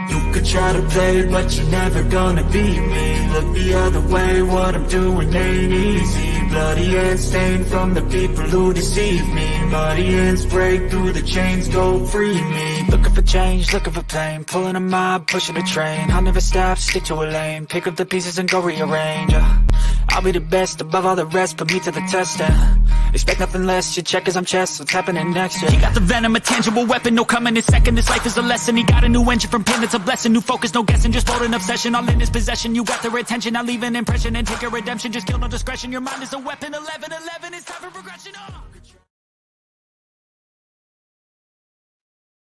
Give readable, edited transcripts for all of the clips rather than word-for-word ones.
You could try to play, but you're never gonna beat me. Look the other way, what I'm doing ain't easy. Bloody hands stained from the people who deceive me. Muddy hands break through the chains, go free me. Looking for change, looking for pain, pulling a mob, pushing a train. I'll never stop, stick to a lane, pick up the pieces and go rearrange. I'll be the best above all the rest, put me to the test and expect nothing less. You check as I'm chess, what's happening next? Yeah. He got the venom, a tangible weapon, no coming in second. This life is a lesson. He got a new engine from pain, it's a blessing. New focus, no guessing, just bold and obsession. All in his possession, you got their attention. I leave an impression and take a redemption. Just kill no discretion. Your mind is a weapon. 11-11, it's time for progression. Oh.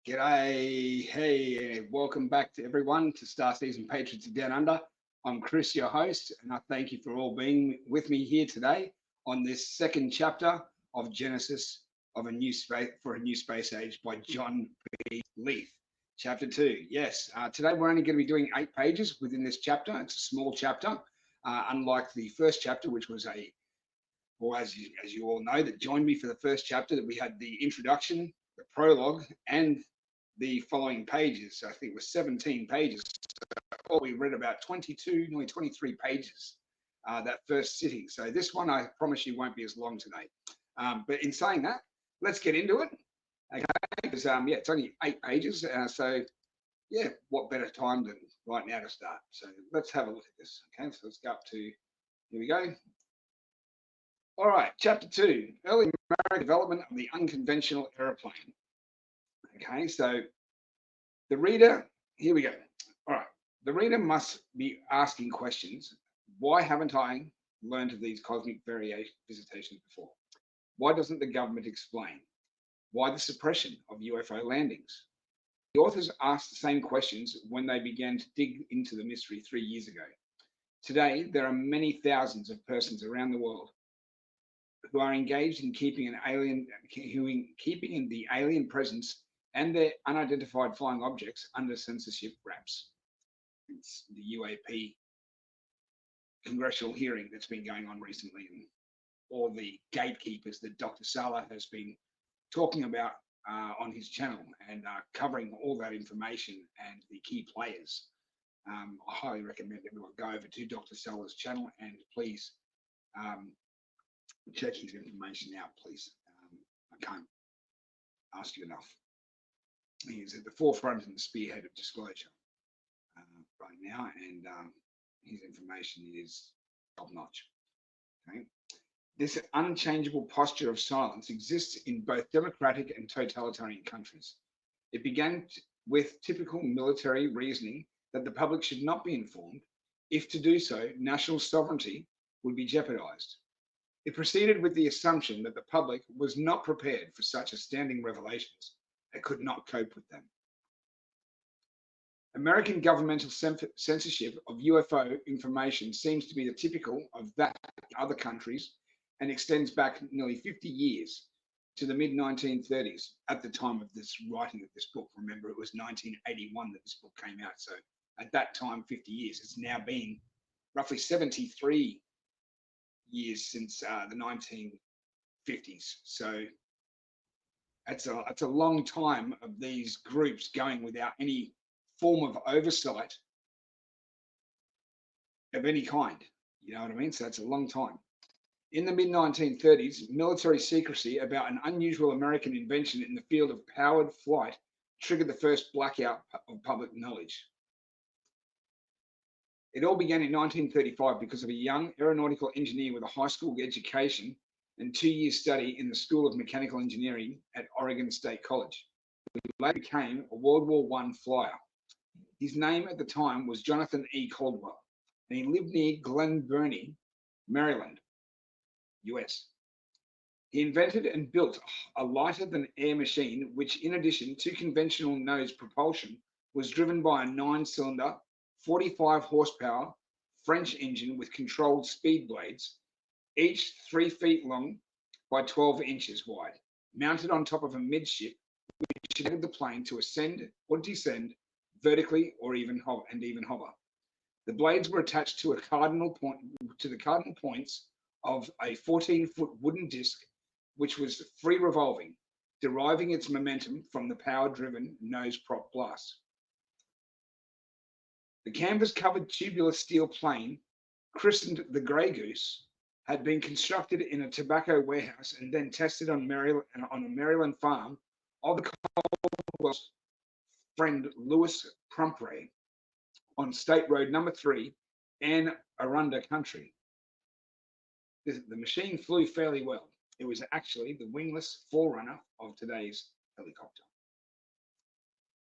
G'day, hey, welcome back to everyone to Starseeds and Patriots Down Under. I'm Chris, your host, and I thank you for all being with me here today on this second chapter of Genesis of a New Space for a New Space Age by B.Leith. Chapter 2. Yes, today we're only going to be doing 8 pages within this chapter. It's a small chapter, unlike the first chapter, which was as you all know, that joined me for the first chapter, that we had the introduction, the prologue, and the following pages. I think it was 17 pages. So we read about 22, nearly 23 pages that first sitting. So this one, I promise you, won't be as long today. But in saying that, let's get into it. Okay, because yeah, it's only 8 pages. So yeah, what better time than right now to start? So let's have a look at this. Okay, so let's go up to, here we go. All right, Chapter 2, Early American Development of the Unconventional Aeroplane. Okay, so the reader, here we go. All right, the reader must be asking questions. Why haven't I learned of these cosmic visitations before? Why doesn't the government explain? Why the suppression of UFO landings? The authors asked the same questions when they began to dig into the mystery 3 years ago. Today, there are many thousands of persons around the world who are engaged in keeping the alien presence and their unidentified flying objects under censorship wraps. It's the UAP congressional hearing that's been going on recently, and all the gatekeepers that Dr. Salah has been talking about on his channel, and covering all that information and the key players. I highly recommend everyone go over to Dr. Salah's channel and please check his information out, please. I can't ask you enough. He is at the forefront and the spearhead of disclosure right now, and his information is top-notch. Okay. This unchangeable posture of silence exists in both democratic and totalitarian countries. It began with typical military reasoning that the public should not be informed. If to do so, national sovereignty would be jeopardized. It proceeded with the assumption that the public was not prepared for such astounding revelations and could not cope with them. American governmental censorship of UFO information seems to be the typical of that in other countries and extends back nearly 50 years to the mid-1930s at the time of this writing of this book. Remember, it was 1981 that this book came out. So at that time, 50 years. It's now been roughly 73 years since the 1950s. So it's a long time of these groups going without any form of oversight of any kind. You know what I mean? So it's a long time. In the mid-1930s, military secrecy about an unusual American invention in the field of powered flight triggered the first blackout of public knowledge. It all began in 1935 because of a young aeronautical engineer with a high school education and 2 years study in the School of Mechanical Engineering at Oregon State College, who later became a World War I flyer. His name at the time was Jonathan E. Caldwell, and he lived near Glen Burnie, Maryland, US. He invented and built a lighter-than-air machine, which, in addition to conventional nose propulsion, was driven by a 9-cylinder, 45 horsepower French engine with controlled speed blades, each 3 feet long by 12 inches wide, mounted on top of a midship, which enabled the plane to ascend or descend vertically or even hover. The blades were attached to the cardinal points of a 14-foot wooden disc which was free revolving, deriving its momentum from the power-driven nose prop blast. The canvas-covered tubular steel plane, christened the Grey Goose, had been constructed in a tobacco warehouse and then tested on a Maryland farm of the Caldwell's friend Louis Pumphrey on State Road Number 3, Anne Arundel Country. The machine flew fairly well. It was actually the wingless forerunner of today's helicopter.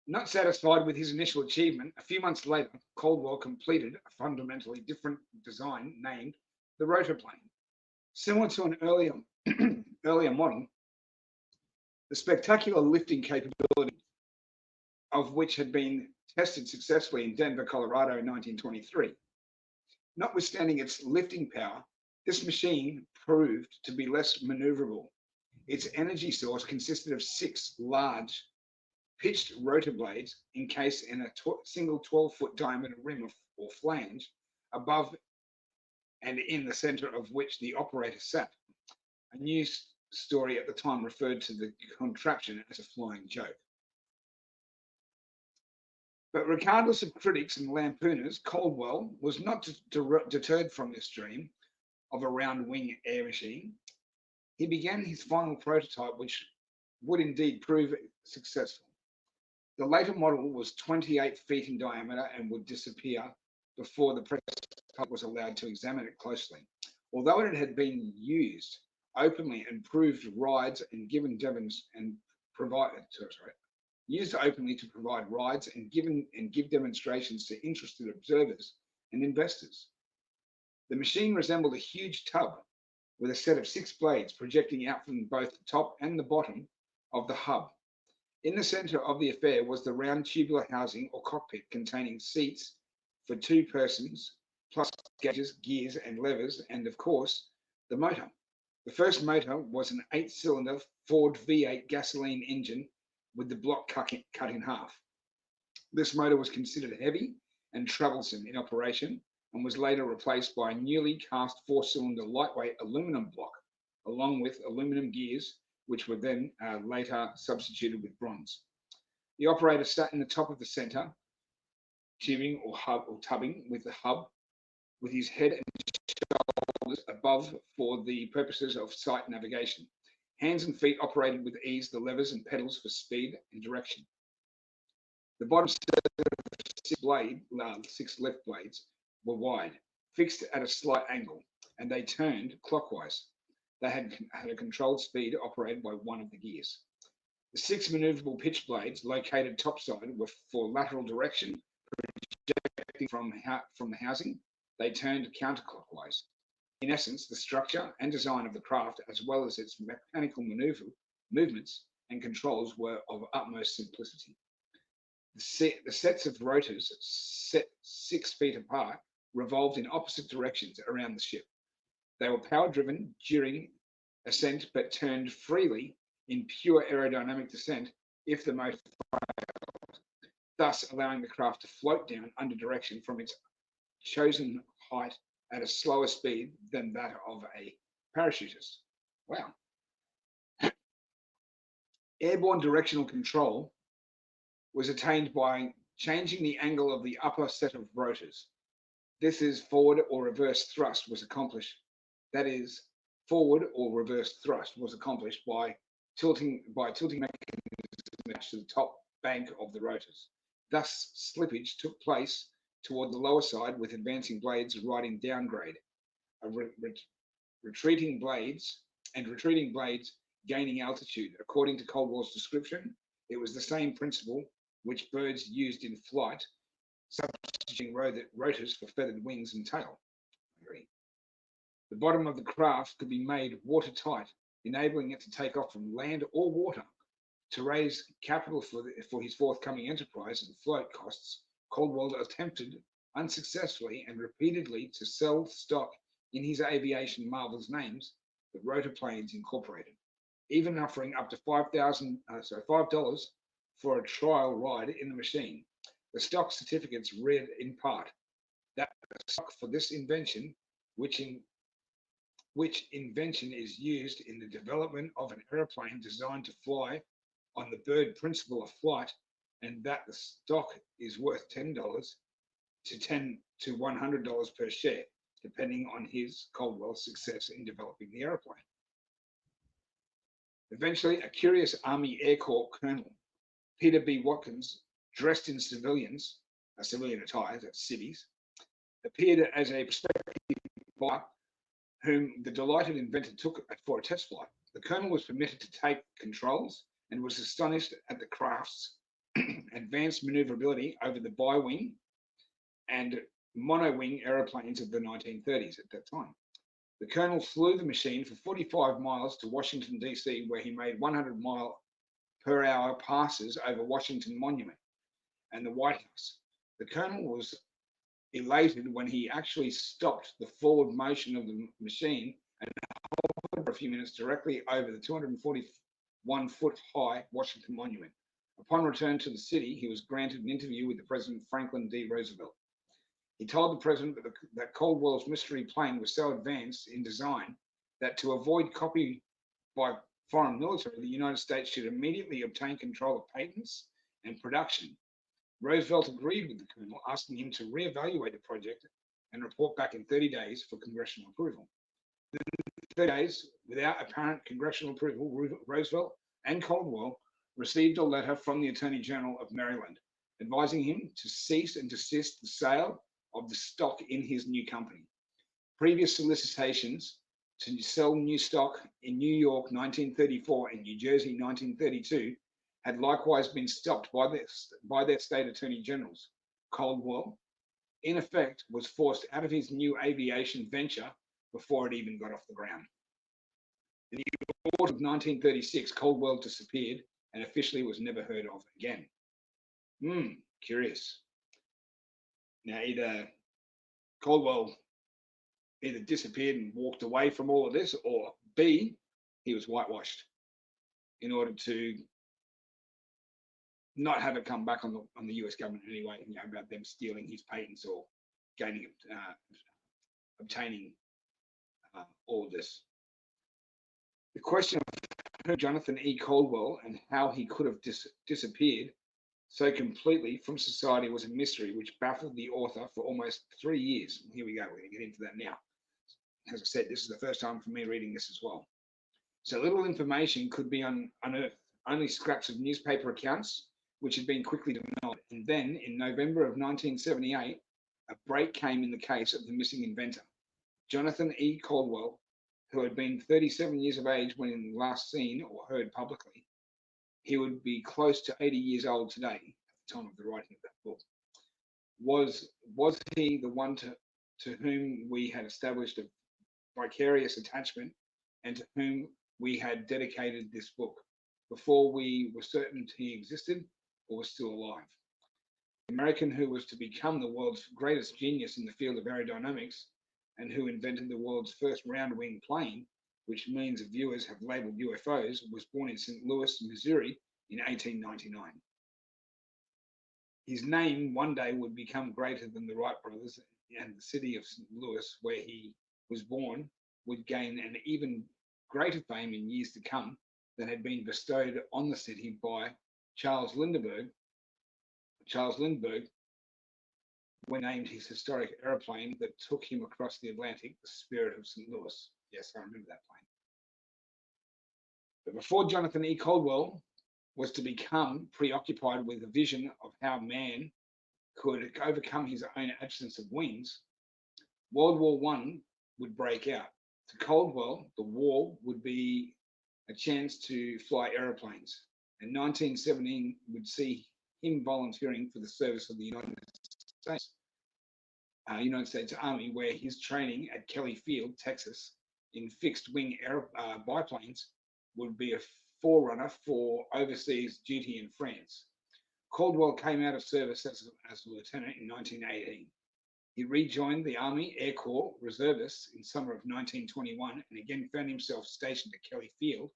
Not satisfied with his initial achievement, a few months later, Caldwell completed a fundamentally different design named the rotorplane. Similar to an earlier model, the spectacular lifting capability of which had been tested successfully in Denver, Colorado in 1923. Notwithstanding its lifting power, this machine proved to be less maneuverable. Its energy source consisted of 6 large pitched rotor blades encased in a single 12-foot diameter rim or flange above and in the center of which the operator sat. A news story at the time referred to the contraption as a flying joke. But regardless of critics and lampooners, Caldwell was not deterred from this dream of a round wing air machine. He began his final prototype, which would indeed prove successful. The later model was 28 feet in diameter and would disappear before the press was allowed to examine it closely. Although it had been used openly and proved rides and given used openly to provide rides and give demonstrations to interested observers and investors. The machine resembled a huge tub with a set of 6 blades projecting out from both the top and the bottom of the hub. In the center of the affair was the round tubular housing or cockpit containing seats for 2 persons, plus gauges, gears, and levers, and of course, the motor. The first motor was an 8-cylinder Ford V8 gasoline engine with the block cut in half. This motor was considered heavy and troublesome in operation and was later replaced by a newly cast 4-cylinder lightweight aluminum block, along with aluminum gears, which were then later substituted with bronze. The operator sat in the top of the center tubing or hub or tubbing with the hub, with his head and shoulders above for the purposes of sight navigation. Hands and feet operated with ease the levers and pedals for speed and direction. The bottom set of 6 left blades were wide, fixed at a slight angle, and they turned clockwise. They had a controlled speed operated by one of the gears. The 6 maneuverable pitch blades located topside were for lateral direction, projecting from the housing. They turned counterclockwise. In essence, the structure and design of the craft, as well as its mechanical movements and controls, were of utmost simplicity. The sets of rotors, set 6 feet apart, revolved in opposite directions around the ship. They were power-driven during ascent, but turned freely in pure aerodynamic descent if the motor failed, thus allowing the craft to float down under direction from its chosen height at a slower speed than that of a parachutist. Wow. Airborne directional control was attained by changing the angle of the upper set of rotors. This is forward or reverse thrust was accomplished. That is, forward or reverse thrust was accomplished by tilting mechanism to the top bank of the rotors. Thus, slippage took place toward the lower side with advancing blades riding downgrade, retreating blades gaining altitude. According to Caldwell's description, it was the same principle which birds used in flight, substituting rotors for feathered wings and tail. I agree. The bottom of the craft could be made watertight, enabling it to take off from land or water. To raise capital for his forthcoming enterprise and float costs, Caldwell attempted unsuccessfully and repeatedly to sell stock in his aviation marvel's names, the Rotorplanes Incorporated, even offering up to $5 for a trial ride in the machine. The stock certificates read in part that the stock for this invention, which which invention is used in the development of an aeroplane designed to fly on the bird principle of flight, and that the stock is worth $10 to $100 per share, depending on his Caldwell's success in developing the aeroplane. Eventually, a curious Army Air Corps colonel, Peter B. Watkins, dressed in civilian attire, that's civvies, appeared as a prospective buyer whom the delighted inventor took for a test flight. The colonel was permitted to take controls and was astonished at the craft's advanced maneuverability over the bi-wing and mono-wing aeroplanes of the 1930s at that time. The colonel flew the machine for 45 miles to Washington, D.C., where he made 100-mile-per-hour passes over Washington Monument and the White House. The colonel was elated when he actually stopped the forward motion of the machine and hovered for a few minutes directly over the 241-foot-high Washington Monument. Upon return to the city, he was granted an interview with the President Franklin D. Roosevelt. He told the president that Caldwell's mystery plane was so advanced in design that to avoid copy by foreign military, the United States should immediately obtain control of patents and production. Roosevelt agreed with the colonel, asking him to reevaluate the project and report back in 30 days for congressional approval. Within 30 days, without apparent congressional approval, Roosevelt and Caldwell received a letter from the Attorney General of Maryland advising him to cease and desist the sale of the stock in his new company. Previous solicitations to sell new stock in New York 1934 and New Jersey 1932 had likewise been stopped by their state attorney generals. Caldwell, in effect, was forced out of his new aviation venture before it even got off the ground. In the autumn of 1936, Caldwell disappeared and officially was never heard of again. Curious. Now, either Caldwell disappeared and walked away from all of this, or B, he was whitewashed in order to not have it come back on the US government anyway, about them stealing his patents or obtaining all of this. The question of who Jonathan E. Caldwell and how he could have disappeared so completely from society was a mystery which baffled the author for almost 3 years. Here we go, we're going to get into that now. As I said, this is the first time for me reading this as well. So little information could be unearthed, only scraps of newspaper accounts, which had been quickly denied. And then in November of 1978, a break came in the case of the missing inventor. Jonathan E. Caldwell, who had been 37 years of age when last seen or heard publicly, he would be close to 80 years old today at the time of the writing of that book. Was he the one to whom we had established a vicarious attachment and to whom we had dedicated this book before we were certain he existed or was still alive? The American who was to become the world's greatest genius in the field of aerodynamics and who invented the world's first round-wing plane, which millions of viewers have labeled UFOs, was born in St. Louis, Missouri in 1899. His name one day would become greater than the Wright brothers, and the city of St. Louis, where he was born, would gain an even greater fame in years to come that had been bestowed on the city by Charles Lindbergh, when named his historic aeroplane that took him across the Atlantic, the Spirit of St. Louis. Yes, I remember that plane. But before Jonathan E. Caldwell was to become preoccupied with a vision of how man could overcome his own absence of wings, World War I would break out. To Caldwell, the war would be a chance to fly aeroplanes, and 1917 would see him volunteering for the service of the United States Army, where his training at Kelly Field, Texas, in fixed-wing biplanes would be a forerunner for overseas duty in France. Caldwell came out of service as a lieutenant in 1918. He rejoined the Army Air Corps reservists in summer of 1921 and again found himself stationed at Kelly Field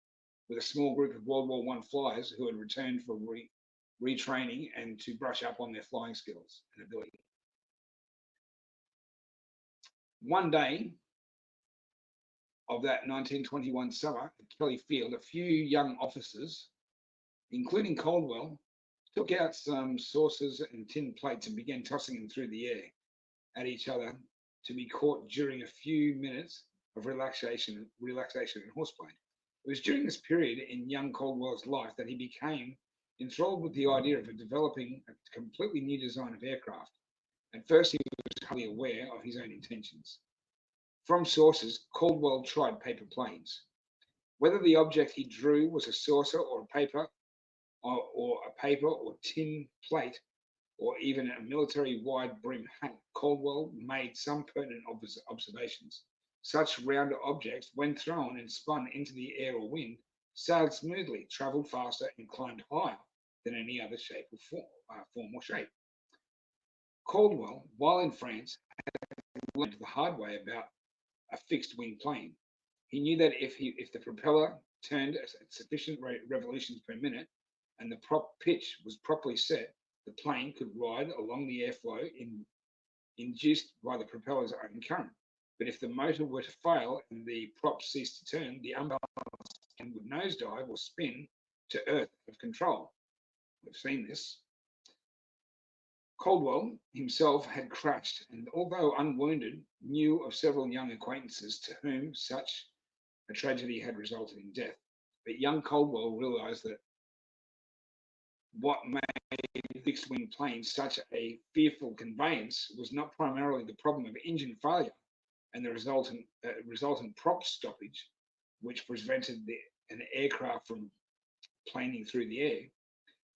with a small group of World War I flyers who had returned for retraining and to brush up on their flying skills and ability. One day, of that 1921 summer at Kelly Field, a few young officers, including Caldwell, took out some saucers and tin plates and began tossing them through the air at each other to be caught during a few minutes of relaxation and horseplay. It was during this period in young Caldwell's life that he became enthralled with the idea of developing a completely new design of aircraft. At first, he was hardly aware of his own intentions. From sources, Caldwell tried paper planes. Whether the object he drew was a saucer or a paper or tin plate, or even a military wide brim hat, Caldwell made some pertinent observations. Such rounder objects, when thrown and spun into the air or wind, sailed smoothly, travelled faster, and climbed higher than any other shape or form or shape. Caldwell, while in France, had learned the hard way about a fixed wing plane. He knew that if the propeller turned at sufficient revolutions per minute and the prop pitch was properly set, the plane could ride along the airflow induced by the propeller's own current. But if the motor were to fail and the prop ceased to turn, the unbalanced plane would nosedive or spin to earth out of control. We've seen this. Caldwell himself had crashed, and although unwounded, knew of several young acquaintances to whom such a tragedy had resulted in death. But young Caldwell realized that what made fixed wing planes such a fearful conveyance was not primarily the problem of engine failure and the resultant prop stoppage, which prevented an aircraft from planing through the air.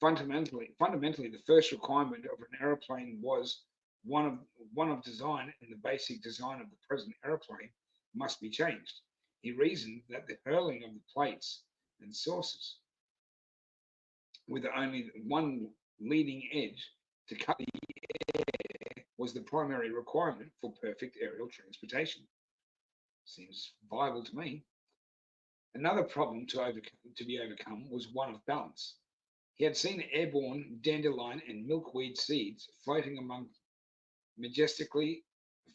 Fundamentally, the first requirement of an aeroplane was one of design, and the basic design of the present aeroplane must be changed. He reasoned that the hurling of the plates and saucers with only one leading edge to cut the air was the primary requirement for perfect aerial transportation. Seems viable to me. Another problem to be overcome was one of balance. He had seen airborne dandelion and milkweed seeds floating along majestically,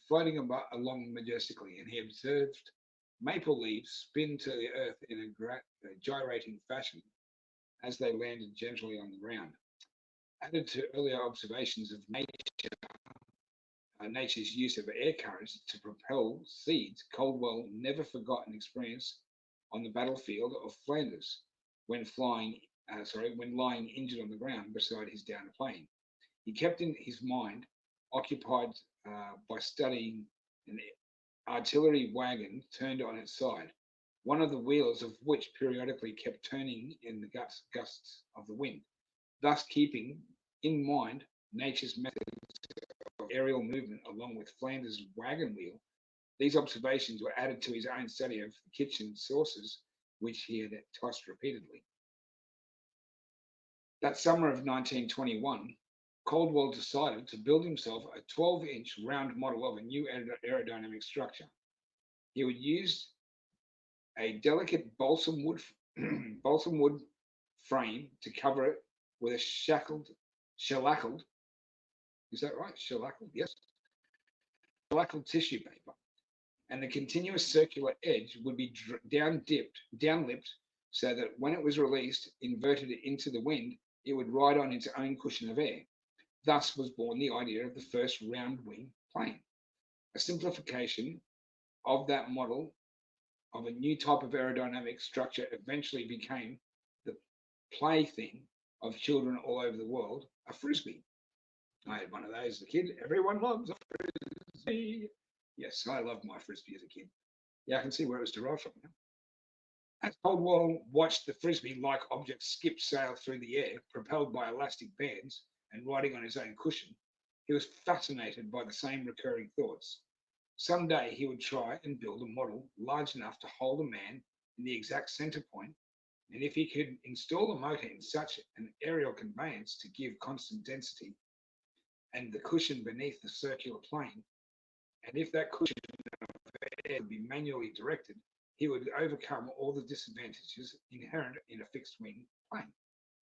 and he observed maple leaves spin to the earth in a gyrating fashion as they landed gently on the ground. Added to earlier observations of nature's use of air currents to propel seeds, Caldwell never forgot an experience on the battlefield of Flanders when lying injured on the ground beside his downed plane. He kept in his mind occupied by studying an artillery wagon turned on its side, one of the wheels of which periodically kept turning in the gusts of the wind, thus keeping in mind nature's methods of aerial movement along with Flanders' wagon wheel. These observations were added to his own study of the kitchen saucers, which he had tossed repeatedly. That summer of 1921, Caldwell decided to build himself a 12-inch round model of a new aerodynamic structure. He would use a delicate balsam wood frame to cover it with a shellackled, is that right? Shellackled, yes. Shellackled tissue paper. And the continuous circular edge would be downlipped, so that when it was released, inverted into the wind, it would ride on its own cushion of air. Thus was born the idea of the first round wing plane, a simplification of that model of a new type of aerodynamic structure eventually became the plaything of children all over the world, a frisbee. I had one of those as a kid. Everyone loves a frisbee. Yes, I loved my frisbee as a kid. Yeah, I can see where it was derived from now. As Caldwell watched the frisbee-like object skip sail through the air, propelled by elastic bands and riding on his own cushion, he was fascinated by the same recurring thoughts. Someday he would try and build a model large enough to hold a man in the exact center point, and if he could install a motor in such an aerial conveyance to give constant density and the cushion beneath the circular plane, and if that cushion of air could be manually directed, he would overcome all the disadvantages inherent in a fixed wing plane.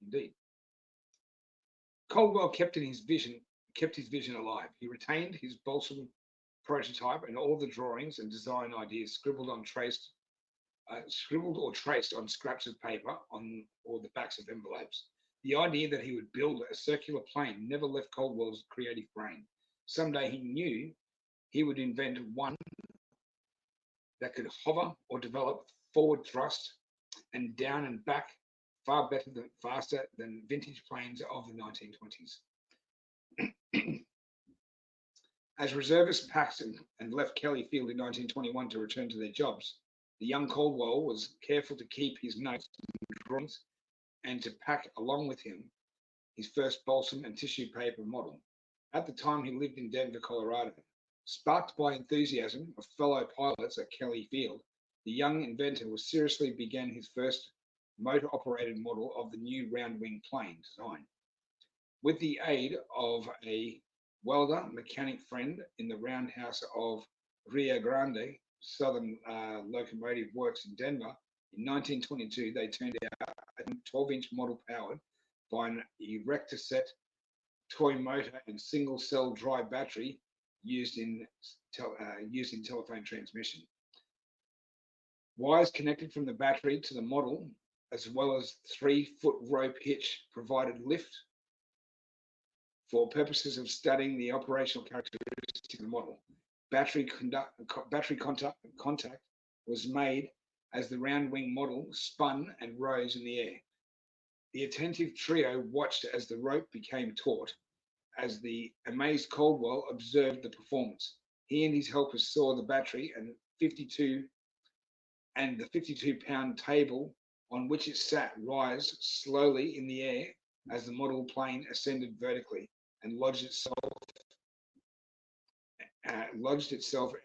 Indeed. Caldwell kept his vision alive. He retained his balsam prototype and all the drawings and design ideas scribbled on traced scribbled or traced on scraps of paper or the backs of envelopes. The idea that he would build a circular plane never left Caldwell's creative brain. Someday he knew he would invent one that could hover or develop forward thrust and down and back faster than vintage planes of the 1920s. As reservists packed and left Kelly Field in 1921 to return to their jobs, the young Caldwell was careful to keep his notes and drawings and to pack along with him his first balsam and tissue paper model. At the time, he lived in Denver, Colorado. Sparked by enthusiasm of fellow pilots at Kelly Field, the young inventor seriously began his first motor-operated model of the new round-wing plane design. With the aid of a welder mechanic friend in the roundhouse of Rio Grande Southern Locomotive Works in Denver, in 1922, they turned out a 12-inch model powered by an Erector-set toy motor and single-cell dry battery used in telephone transmission. Wires connected from the battery to the model, as well as 3-foot rope hitch, provided lift for purposes of studying the operational characteristics of the model. Battery contact was made as the round wing model spun and rose in the air. The attentive trio watched as the rope became taut. As the amazed Caldwell observed the performance, he and his helpers saw the battery and the 52-pound table on which it sat rise slowly in the air as the model plane ascended vertically and lodged itself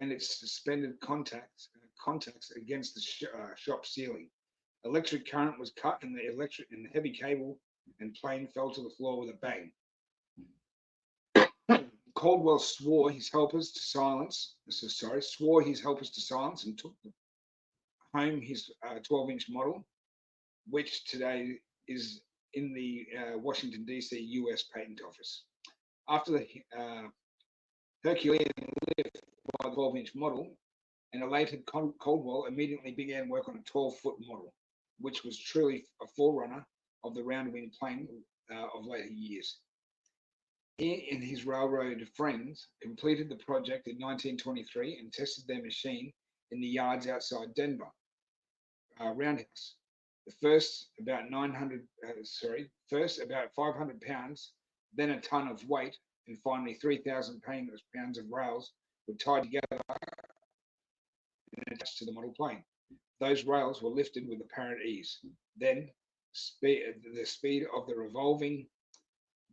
and its suspended contacts against the shop ceiling. Electric current was cut and the heavy cable and plane fell to the floor with a bang. Caldwell swore his helpers to silence and took home his 12-inch model, which today is in the Washington, D.C. U.S. Patent Office. After the Herculean lift by the 12-inch model, an elated Caldwell immediately began work on a 12-foot model, which was truly a forerunner of the round-wing plane of later years. He and his railroad friends completed the project in 1923 and tested their machine in the yards outside Denver Roundhouse. The first about 500 pounds, then a ton of weight, and finally 3,000 pounds of rails were tied together and attached to the model plane. Those rails were lifted with apparent ease. Then the speed of the revolving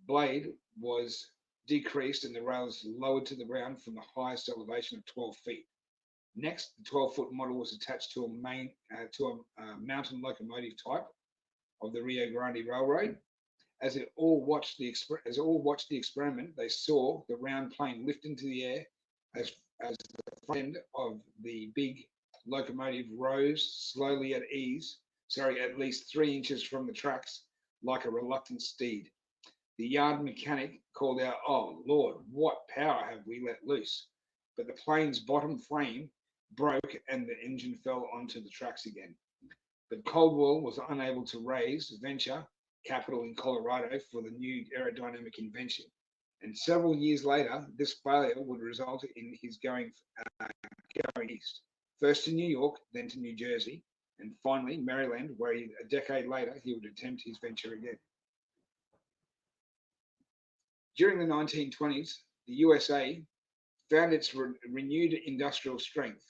blade was decreased and the rails lowered to the ground from the highest elevation of 12 feet. Next, the 12-foot model was attached to a mountain locomotive type of the Rio Grande Railroad. As all watched the experiment, they saw the round plane lift into the air as the front end of the big locomotive rose slowly at least 3 inches from the tracks, like a reluctant steed. The yard mechanic called out, "Oh, Lord, what power have we let loose?" But the plane's bottom frame broke and the engine fell onto the tracks again. But Caldwell was unable to raise venture capital in Colorado for the new aerodynamic invention. And several years later, this failure would result in his going east, first to New York, then to New Jersey, and finally Maryland, where a decade later he would attempt his venture again. During the 1920s, the USA found its renewed industrial strength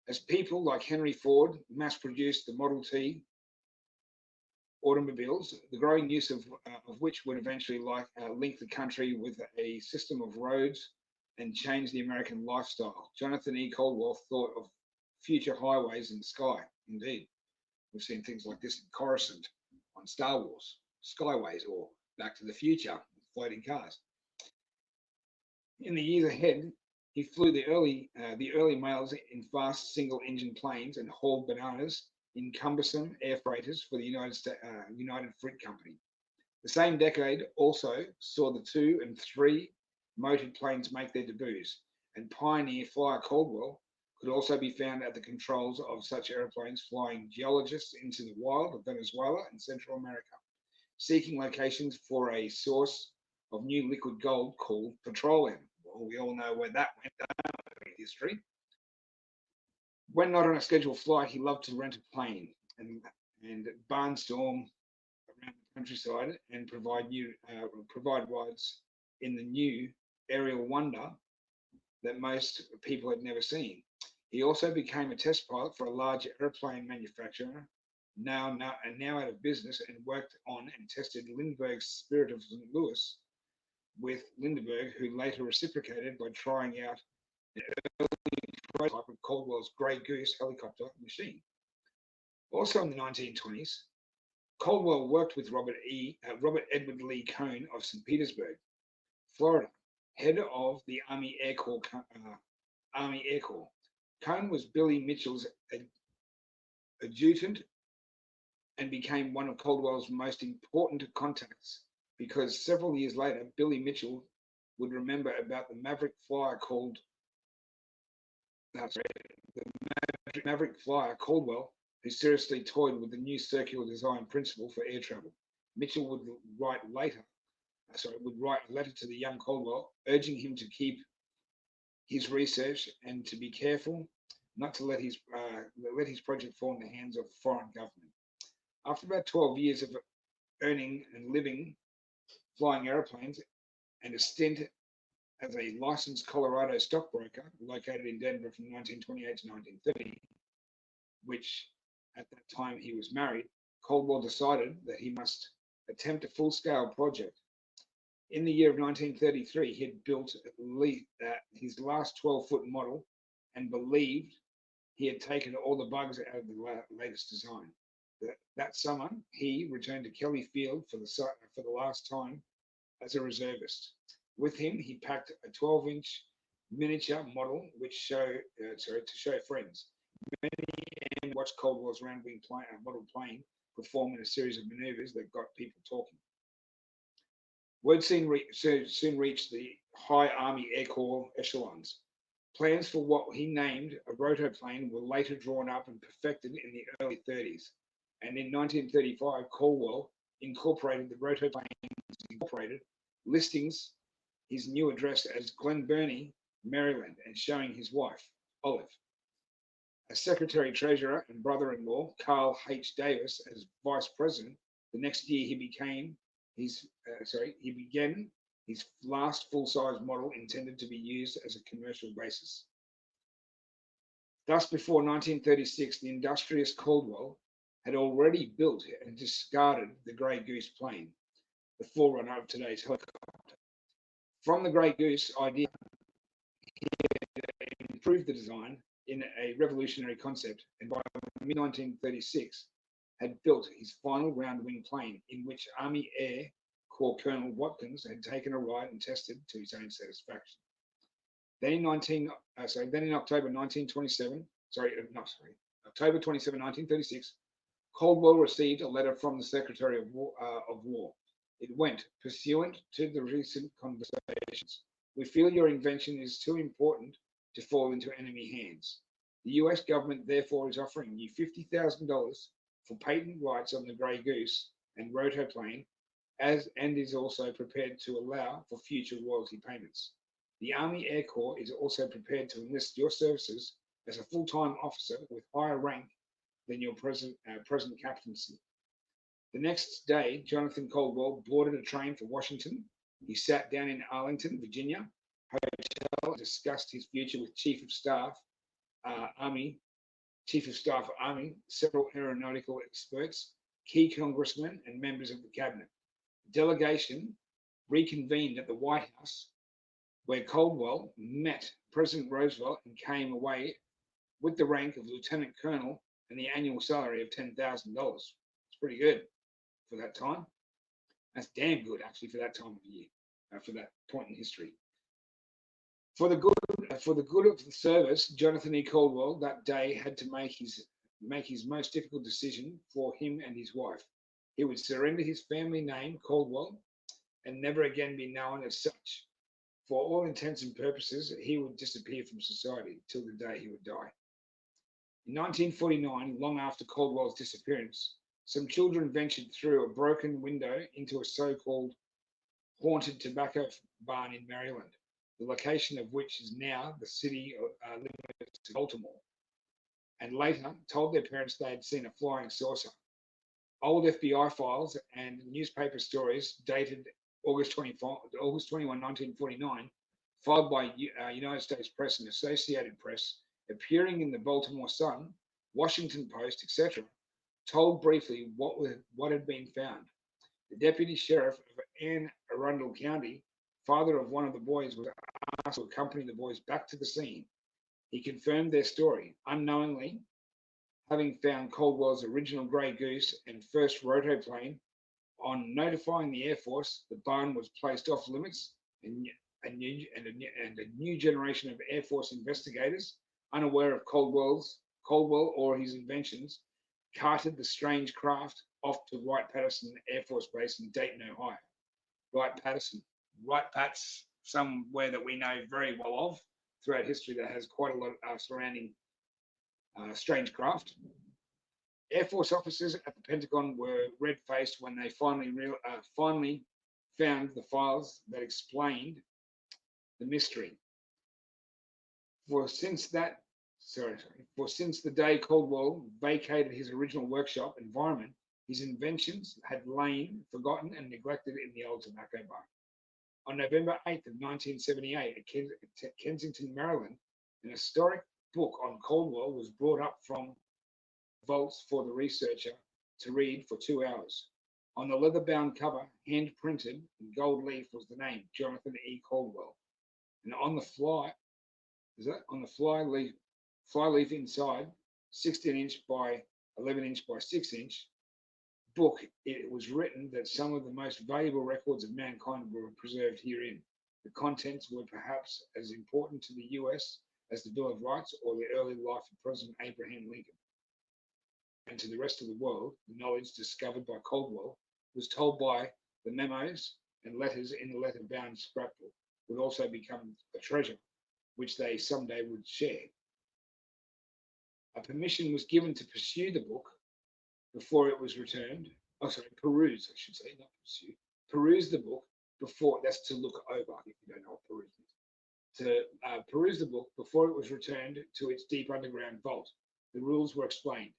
as people like Henry Ford mass-produced the Model T automobiles, the growing use of which would eventually link the country with a system of roads and change the American lifestyle. Jonathan E. Caldwell thought of future highways in the sky. Indeed, we've seen things like this in Coruscant on Star Wars, Skyways, or Back to the Future, floating cars. In the years ahead, he flew the early males in fast single-engine planes and hauled bananas in cumbersome air freighters for the United Fruit Company. The same decade also saw the 2- and 3- motored planes make their debuts, and pioneer flyer Caldwell could also be found at the controls of such aeroplanes flying geologists into the wild of Venezuela and Central America, seeking locations for a source of new liquid gold called petroleum. Well, we all know where that went in history. When not on a scheduled flight, he loved to rent a plane and barnstorm around the countryside and provide rides in the new aerial wonder that most people had never seen. He also became a test pilot for a large airplane manufacturer, now out of business, and worked on and tested Lindbergh's Spirit of St. Louis with Lindbergh, who later reciprocated by trying out an early prototype of Caldwell's Grey Goose helicopter machine. Also in the 1920s, Caldwell worked with Robert Edward Lee Cohn of St. Petersburg, Florida, head of the Army Air Corps. Cohn was Billy Mitchell's adjutant and became one of Caldwell's most important contacts because several years later, Billy Mitchell would remember about the Maverick flyer Caldwell, who seriously toyed with the new circular design principle for air travel. Mitchell would write a letter to the young Caldwell, urging him to keep his research and to be careful not to let his project fall in the hands of foreign government. After about 12 years of earning and living flying airplanes and a stint as a licensed Colorado stockbroker located in Denver from 1928 to 1930, which at that time he was married, Caldwell decided that he must attempt a full-scale project. In the year of 1933, he had built his last 12-foot model and believed he had taken all the bugs out of the latest design. That summer, he returned to Kelly Field for the last time as a reservist. With him, he packed a 12-inch miniature model, to show friends. Many watched Caldwell's round-wing model plane perform in a series of maneuvers that got people talking. Word soon reached the high Army Air Corps echelons. Plans for what he named a rotoplane were later drawn up and perfected in the early 30s. And in 1935, Caldwell incorporated the Rotoplanes Incorporated, listings his new address as Glen Burnie, Maryland, and showing his wife, Olive. As Secretary Treasurer and brother-in-law, Carl H. Davis, as Vice President, the next year he began his last full-size model intended to be used as a commercial basis. Thus, before 1936, the industrious Caldwell had already built and discarded the Grey Goose plane, the forerunner of today's helicopter. From the Grey Goose idea, he had improved the design in a revolutionary concept, and by mid-1936 had built his final round-wing plane, in which Army Air Corps Colonel Watkins had taken a ride and tested to his own satisfaction. Then in October 27, 1936, Caldwell received a letter from the Secretary of War. It went, pursuant to the recent conversations, we feel your invention is too important to fall into enemy hands. The US government therefore is offering you $50,000 for patent rights on the Grey Goose and rotoplane, and is also prepared to allow for future royalty payments. The Army Air Corps is also prepared to enlist your services as a full-time officer with higher rank than your present captaincy. The next day, Jonathan Caldwell boarded a train for Washington. He sat down in Arlington, Virginia, hotel, and discussed his future with Chief of Staff Army, several aeronautical experts, key congressmen, and members of the cabinet. The delegation reconvened at the White House, where Caldwell met President Roosevelt and came away with the rank of lieutenant colonel and the annual salary of $10,000. It's pretty good for that time. That's damn good, actually, for that time of year, for that point in history. For the good of the service, Jonathan E. Caldwell that day had to make his most difficult decision for him and his wife. He would surrender his family name, Caldwell, and never again be known as such. For all intents and purposes, he would disappear from society till the day he would die. In 1949, long after Caldwell's disappearance, some children ventured through a broken window into a so-called haunted tobacco barn in Maryland, the location of which is now the city limits of Baltimore, and later told their parents they had seen a flying saucer. Old FBI files and newspaper stories dated August 21, 1949, filed by United States Press and Associated Press, appearing in the Baltimore Sun, Washington Post, etc., told briefly what had been found. The deputy sheriff of Anne Arundel County, father of one of the boys, was asked to accompany the boys back to the scene. He confirmed their story, unknowingly having found Caldwell's original Grey Goose and first rotoplane. On notifying the Air Force, the barn was placed off limits, and a new generation of Air Force investigators, unaware of Caldwell or his inventions, carted the strange craft off to Wright-Patterson Air Force Base in Dayton, Ohio. Wright-Pat's somewhere that we know very well of throughout history that has quite a lot of surrounding strange craft. Air Force officers at the Pentagon were red-faced when they finally found the files that explained the mystery. For since the day Caldwell vacated his original workshop environment, his inventions had lain forgotten and neglected in the old tobacco barn. On November 8th of 1978, at Kensington, Maryland, an historic book on Caldwell was brought up from vaults for the researcher to read for 2 hours. On the leather-bound cover, hand-printed in gold leaf, was the name Jonathan E. Caldwell, and on the fly leaf inside, 16-inch by 11-inch by 6-inch book, it was written that some of the most valuable records of mankind were preserved herein. The contents were perhaps as important to the U.S. as the Bill of Rights or the early life of President Abraham Lincoln. And to the rest of the world, the knowledge discovered by Caldwell was told by the memos and letters in the leather-bound scrapbook would also become a treasure, which they someday would share. A permission was given to pursue the book before it was returned. Peruse, I should say, not pursue. Peruse the book before, that's to look over, if you don't know what peruse is. To peruse the book before it was returned to its deep underground vault. The rules were explained.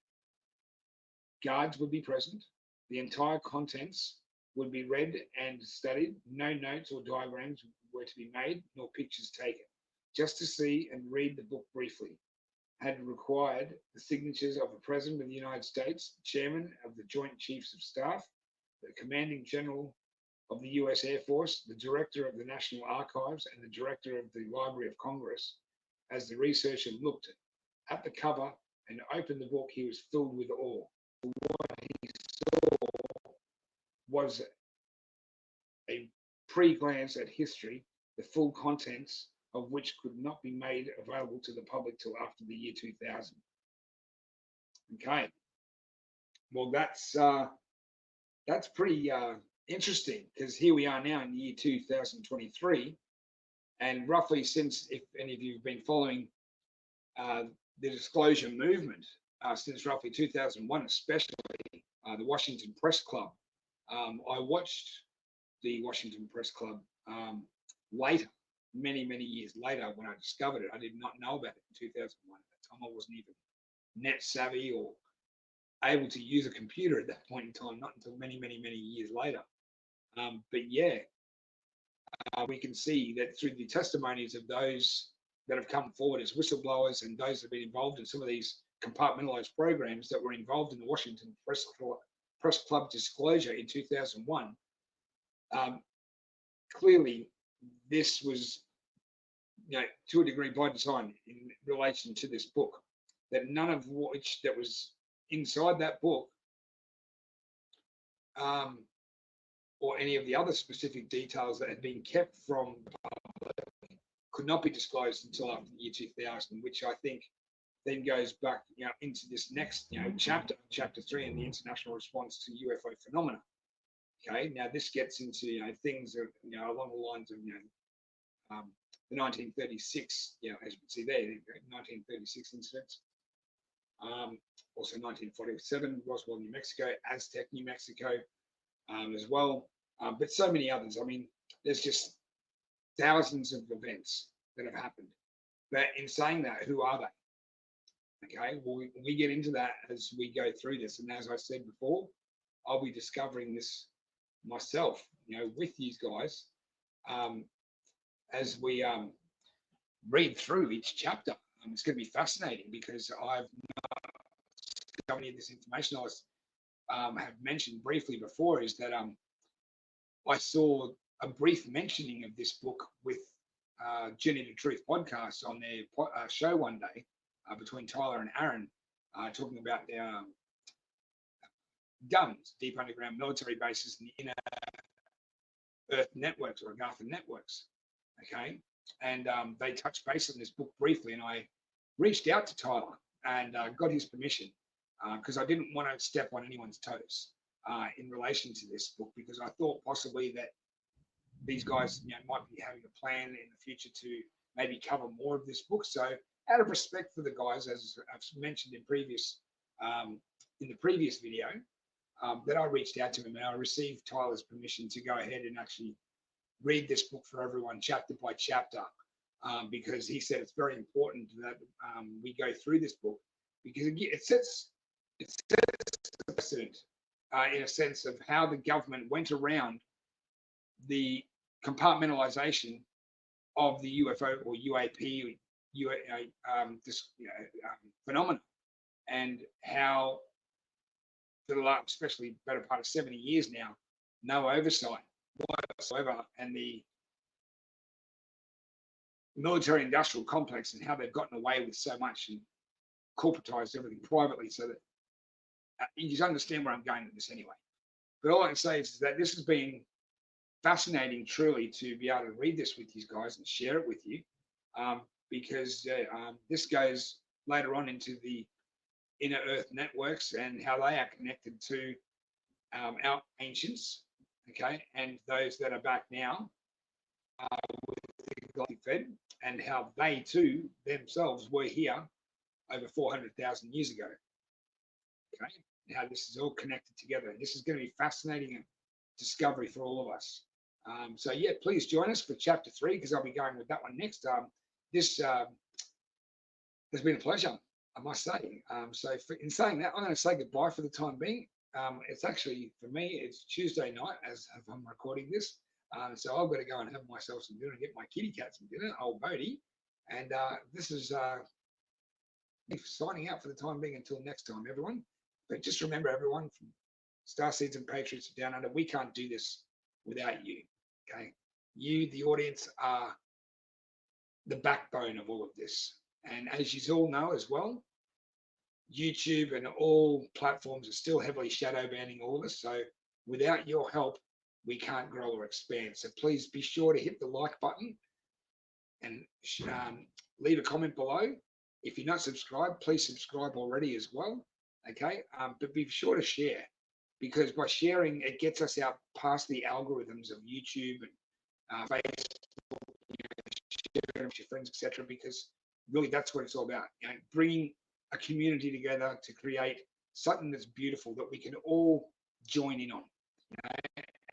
Guards would be present. The entire contents would be read and studied. No notes or diagrams were to be made, nor pictures taken. Just to see and read the book briefly had required the signatures of the President of the United States, the Chairman of the Joint Chiefs of Staff, the Commanding General of the U.S. Air Force, the Director of the National Archives, and the Director of the Library of Congress. As the researcher looked at the cover and opened the book, he was filled with awe. What he saw was a pre-glance at history, the full contents of which could not be made available to the public till after the year 2000. Okay, well that's pretty interesting, because here we are now in the year 2023, and roughly since, if any of you have been following the disclosure movement, since roughly 2001, especially the Washington Press Club. I watched the Washington Press Club later, many years later, when I discovered it. I did not know about it in 2001. At that time, I wasn't even net savvy or able to use a computer at that point in time, not until many years later. But yeah, we can see that through the testimonies of those that have come forward as whistleblowers and those that have been involved in some of these compartmentalized programs that were involved in the Washington Press Club disclosure in 2001, clearly this was, to a degree by design in relation to this book, that none of which that was inside that book or any of the other specific details that had been kept from the public could not be disclosed until after the year 2000, which I think then goes back, into this next, chapter 3 in the international response to UFO phenomena. Okay, now this gets into things that, along the lines of the 1936, as you can see there, 1936 incidents. Also 1947, Roswell, New Mexico, Aztec, New Mexico, as well. But so many others. I mean, there's just thousands of events that have happened. But in saying that, who are they? Okay, well, we get into that as we go through this. And as I said before, I'll be discovering this myself, with these guys, as we read through each chapter. It's going to be fascinating because I've not discovered any of this information. I was have mentioned briefly before is that I saw a brief mentioning of this book with Journey to Truth podcast on their show one day between Tyler and Aaron, talking about their D.U.M.B.S, deep underground military bases and the inner Earth networks or Agartha networks. Okay, and they touched base on this book briefly, and I reached out to Tyler and got his permission because I didn't want to step on anyone's toes in relation to this book, because I thought possibly that these guys might be having a plan in the future to maybe cover more of this book. So out of respect for the guys, as I've mentioned in the previous video, that I reached out to him and I received Tyler's permission to go ahead and actually read this book for everyone chapter by chapter, because he said it's very important that we go through this book, because it sets the precedent in a sense of how the government went around the compartmentalization of the UFO or UAP phenomena, and how for the last, especially better part of 70 years now, no oversight whatsoever, and the military industrial complex and how they've gotten away with so much and corporatized everything privately, so that you just understand where I'm going with this anyway. But all I can say is that this has been fascinating truly to be able to read this with you guys and share it with you, because this goes later on into the inner Earth networks and how they are connected to our ancients, okay, and those that are back now with the Galactic Fed, and how they too themselves were here over 400,000 years ago. Okay, how this is all connected together. This is going to be fascinating discovery for all of us. So yeah, please join us for chapter 3, because I'll be going with that one next. This has been a pleasure, I must say. So in saying that, I'm going to say goodbye for the time being. It's actually, for me, it's Tuesday night as I'm recording this. So I've got to go and have myself some dinner and get my kitty cat some dinner, old Bodie. And this is signing out for the time being until next time, everyone. But just remember, everyone, from Starseeds and Patriots Down Under, we can't do this without you. Okay, you, the audience, are the backbone of all of this. And as you all know as well, YouTube and all platforms are still heavily shadow banning all of us. So without your help, we can't grow or expand. So please be sure to hit the like button and leave a comment below. If you're not subscribed, please subscribe already as well. Okay, but be sure to share, because by sharing, it gets us out past the algorithms of YouTube and Facebook, share with your friends, etc. Because really, that's what it's all about. Bringing a community together to create something that's beautiful that we can all join in on.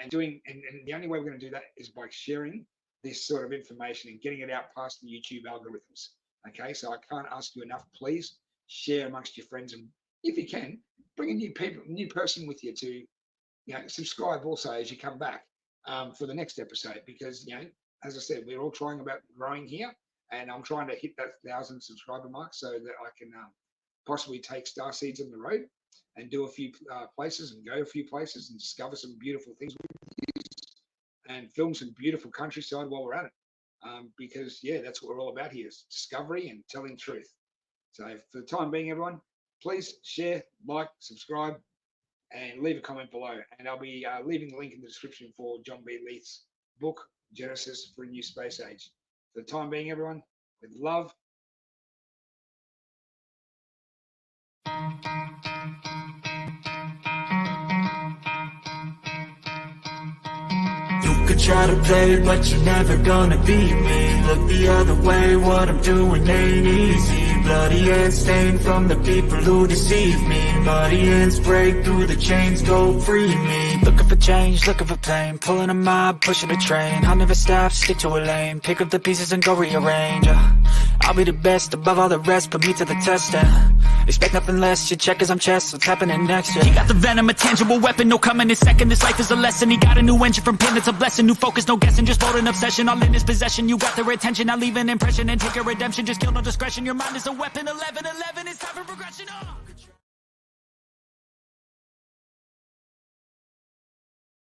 And the only way we're going to do that is by sharing this sort of information and getting it out past the YouTube algorithms. Okay, so I can't ask you enough. Please share amongst your friends, and if you can, bring a new person with you to, subscribe also as you come back for the next episode, because as I said, we're all trying about growing here, and I'm trying to hit that 1,000 subscriber mark so that I can possibly take Starseeds on the road and do a few places and go a few places and discover some beautiful things and film some beautiful countryside while we're at it. Because that's what we're all about here, is discovery and telling truth. So for the time being, everyone, please share, like, subscribe, and leave a comment below. And I'll be leaving the link in the description for John B.Leith's book, Genesis for a New Space Age. For the time being, everyone, with love. You could try to play, but you're never gonna beat me. Look the other way, what I'm doing ain't easy. Bloody hands stained from the people who deceive me. Muddy hands break through the chains, go free me. Looking for change, looking for pain, pulling a mob, pushing a train. I'll never stop, stick to a lane, pick up the pieces and go rearrange. I'll be the best above all the rest, put me to the test and expect nothing less. Your check is on chest, what's happening next? Yeah. He got the venom, a tangible weapon, no coming in second. This life is a lesson, he got a new engine from pain, it's a blessing. New focus, no guessing, just bold and obsession, all in his possession. You got their attention, I'll leave an impression and take your redemption. Just kill, no discretion, your mind is a weapon. 11-11, it's time for progression.